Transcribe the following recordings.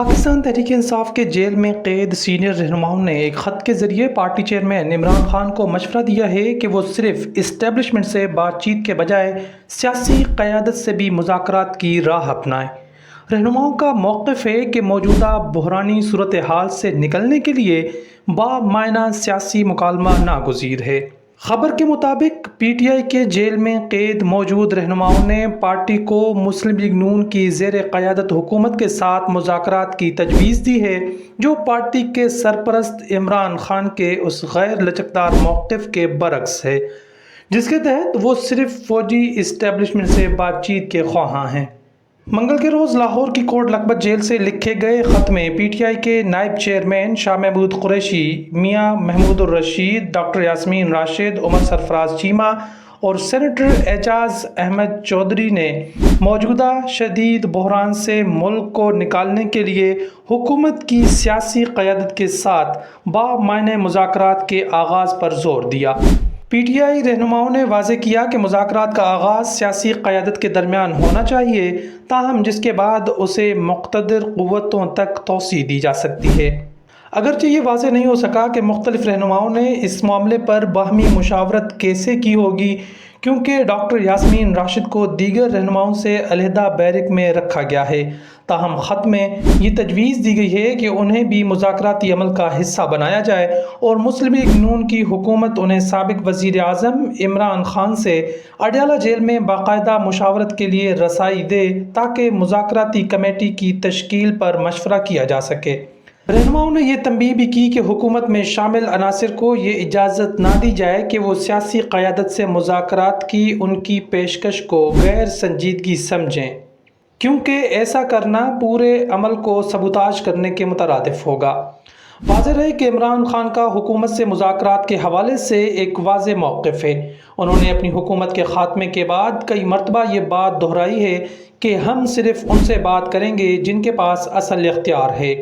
پاکستان تحریک انصاف کے جیل میں قید سینئر رہنماؤں نے ایک خط کے ذریعے پارٹی چیئرمین عمران خان کو مشورہ دیا ہے کہ وہ صرف اسٹیبلشمنٹ سے بات چیت کے بجائے سیاسی قیادت سے بھی مذاکرات کی راہ اپنائیں۔ رہنماؤں کا موقف ہے کہ موجودہ بحرانی صورتحال سے نکلنے کے لیے بامعنی سیاسی مکالمہ ناگزیر ہے۔ خبر کے مطابق پی ٹی آئی کے جیل میں قید موجود رہنماؤں نے پارٹی کو مسلم لیگ نون کی زیر قیادت حکومت کے ساتھ مذاکرات کی تجویز دی ہے، جو پارٹی کے سرپرست عمران خان کے اس غیر لچکدار موقف کے برعکس ہے جس کے تحت وہ صرف فوجی اسٹیبلشمنٹ سے بات چیت کے خواہاں ہیں۔ منگل کے روز لاہور کی کوٹ لکھپت جیل سے لکھے گئے خط میں پی ٹی آئی کے نائب چیئرمین شاہ محمود قریشی، میاں محمود الرشید، ڈاکٹر یاسمین راشد، عمر سرفراز چیمہ اور سینیٹر اعجاز احمد چودھری نے موجودہ شدید بحران سے ملک کو نکالنے کے لیے حکومت کی سیاسی قیادت کے ساتھ بامعنی مذاکرات کے آغاز پر زور دیا۔ پی ٹی آئی رہنماؤں نے واضح کیا کہ مذاکرات کا آغاز سیاسی قیادت کے درمیان ہونا چاہیے، تاہم جس کے بعد اسے مقتدر قوتوں تک توسیع دی جا سکتی ہے۔ اگرچہ یہ واضح نہیں ہو سکا کہ مختلف رہنماؤں نے اس معاملے پر باہمی مشاورت کیسے کی ہوگی، کیونکہ ڈاکٹر یاسمین راشد کو دیگر رہنماؤں سے علیحدہ بیرک میں رکھا گیا ہے، تاہم خط میں یہ تجویز دی گئی ہے کہ انہیں بھی مذاکراتی عمل کا حصہ بنایا جائے اور مسلم لیگ نون کی حکومت انہیں سابق وزیر اعظم عمران خان سے اڈیالہ جیل میں باقاعدہ مشاورت کے لیے رسائی دے تاکہ مذاکراتی کمیٹی کی تشکیل پر مشورہ کیا جا سکے۔ رہنماؤں نے یہ تنبیہ بھی کی کہ حکومت میں شامل عناصر کو یہ اجازت نہ دی جائے کہ وہ سیاسی قیادت سے مذاکرات کی ان کی پیشکش کو غیر سنجیدگی سمجھیں، کیونکہ ایسا کرنا پورے عمل کو سبوتاژ کرنے کے مترادف ہوگا۔ واضح رہے کہ عمران خان کا حکومت سے مذاکرات کے حوالے سے ایک واضح موقف ہے۔ انہوں نے اپنی حکومت کے خاتمے کے بعد کئی مرتبہ یہ بات دہرائی ہے کہ ہم صرف ان سے بات کریں گے جن کے پاس اصل اختیار ہے،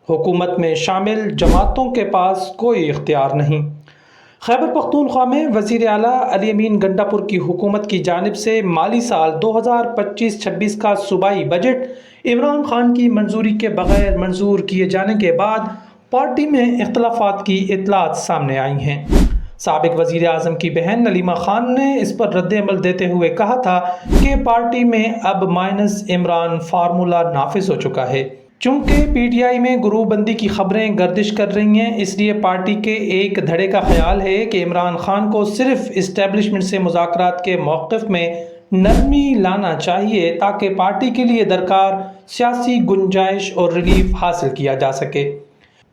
حکومت میں شامل جماعتوں کے پاس کوئی اختیار نہیں۔ خیبر پختونخوا میں وزیر اعلیٰ علی امین گنڈا پور کی حکومت کی جانب سے مالی سال 2025-26 کا صوبائی بجٹ عمران خان کی منظوری کے بغیر منظور کیے جانے کے بعد پارٹی میں اختلافات کی اطلاعات سامنے آئی ہیں۔ سابق وزیر اعظم کی بہن نلیمہ خان نے اس پر رد عمل دیتے ہوئے کہا تھا کہ پارٹی میں اب مائنس عمران فارمولہ نافذ ہو چکا ہے۔ چونکہ پی ٹی آئی میں گروہ بندی کی خبریں گردش کر رہی ہیں، اس لیے پارٹی کے ایک دھڑے کا خیال ہے کہ عمران خان کو صرف اسٹیبلشمنٹ سے مذاکرات کے موقف میں نرمی لانا چاہیے تاکہ پارٹی کے لیے درکار سیاسی گنجائش اور ریلیف حاصل کیا جا سکے۔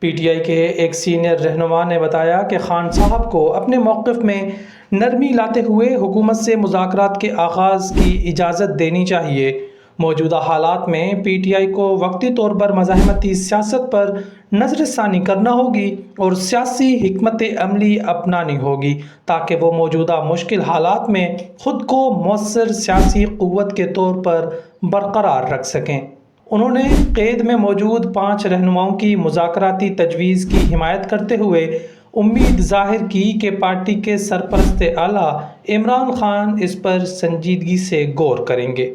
پی ٹی آئی کے ایک سینئر رہنما نے بتایا کہ خان صاحب کو اپنے موقف میں نرمی لاتے ہوئے حکومت سے مذاکرات کے آغاز کی اجازت دینی چاہیے۔ موجودہ حالات میں پی ٹی آئی کو وقتی طور پر مزاحمتی سیاست پر نظر ثانی کرنا ہوگی اور سیاسی حکمت عملی اپنانی ہوگی تاکہ وہ موجودہ مشکل حالات میں خود کو مؤثر سیاسی قوت کے طور پر برقرار رکھ سکیں۔ انہوں نے قید میں موجود 5 رہنماؤں کی مذاکراتی تجویز کی حمایت کرتے ہوئے امید ظاہر کی کہ پارٹی کے سرپرست اعلیٰ عمران خان اس پر سنجیدگی سے غور کریں گے۔